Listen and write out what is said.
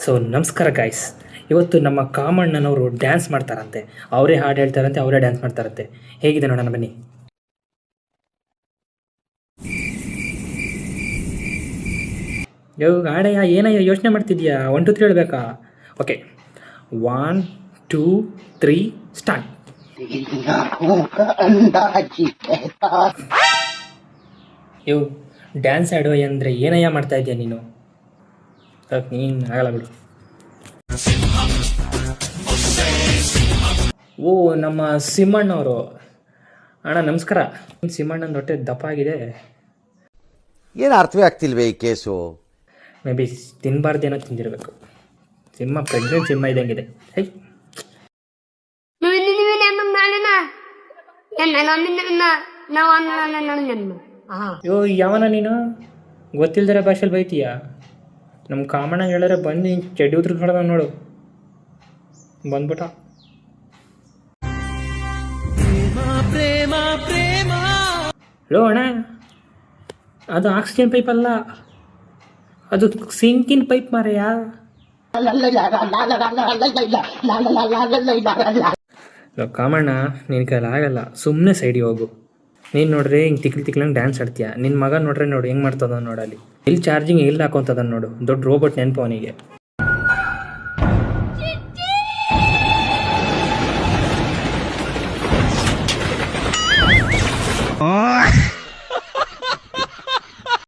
So ನಮಸ್ಕಾರ guys, ಇವತ್ತು ನಮ್ಮ ಕಾಮಣ್ಣನವರು ಡ್ಯಾನ್ಸ್ ಮಾಡ್ತಾರಂತೆ. ಅವರೇ ಹಾಡು ಹೇಳ್ತಾರಂತೆ, ಅವರೇ ಡ್ಯಾನ್ಸ್ ಮಾಡ್ತಾರಂತೆ. ಹೇಗಿದೆ ನೋಡೋಣ ಬನ್ನಿ. ಆಡಯ್ಯ, ಏನಯ್ಯ ಯೋಚನೆ ಮಾಡ್ತಿದ್ಯಾ? 1 2 3 ಹೇಳ್ಬೇಕಾ? Okay, 1 2 3 start. ಡ್ಯಾನ್ಸ್ ಆಡೋ ಅಂದರೆ ಏನಯ್ಯ ಮಾಡ್ತಾ ಇದೆಯಾ ನೀನು? ನೀನು ಆಗಲ್ಲ ಬಿಡು. ಓ, ನಮ್ಮ ಸಿಂಹಣ್ಣವರು. ಅಣ್ಣ ನಮಸ್ಕಾರ. ಸಿಂಹಣ್ಣನ ಹೊಟ್ಟೆ ದಪ್ಪ ಆಗಿದೆ. ಏನು ಅರ್ಥವೇ ಆಗ್ತಿಲ್ವೇ ಈ ಕೇಸು? ಮೇ ಬಿ ತಿನ್ನಬಾರ್ದೇನೋ ತಿಂದಿರಬೇಕು. ಸಿಂಹ ಪ್ರೆಗ್ನೆಂಟ್ ಸಿಂಹ ಇದ್ದಂಗಿದೆ. ಹೈ, ಯೋ ಯಾವನ ನೀನು? ಗೊತ್ತಿಲ್ದಿರೋ ಭಾಷೆಲಿ ಬೈತೀಯ? ನಮ್ಮ ಕಾಮಣ್ಣ ಹೇಳಿದ್ರೆ ಬಂದು ಚಡ್ಡಿ ಉದ್ರ ನೋಡೋದ ನೋಡು, ಬಂದ್ಬಿಟ್ಟ. ಲೋ ಅಣ್ಣ, ಅದು ಆಕ್ಸಿಜನ್ ಪೈಪ್ ಅಲ್ಲ, ಅದು ಸಿಂಕಿನ್ ಪೈಪ್ ಮಾರಯ್ಯ. ಲೋ ಕಾಮಣ್ಣ, ನಿನ್ನ ಕೈಲಿ ಆಗಲ್ಲ, ಸುಮ್ಮನೆ ಸೈಡಿಗೆ ಹೋಗು. ನೀನು ನೋಡ್ರಿ ಹಿಂಗೆ ತಿಕ್ಲಂಗೆ ಡ್ಯಾನ್ಸ್ ಆಡ್ತೀಯ. ನಿನ್ನ ಮಗ ನೋಡ್ರೆ ನೋಡು ಹೆಂಗೆ ಮಾಡ್ತದ ನೋಡಲ್ಲಿ. ಎಲ್ಲಿ ಚಾರ್ಜಿಂಗ್ ಎಲ್ಲಿ ಹಾಕೋತದ ನೋಡು. ದೊಡ್ಡ ರೋಬೋಟ್ ನೆನಪು ಅವನಿಗೆ.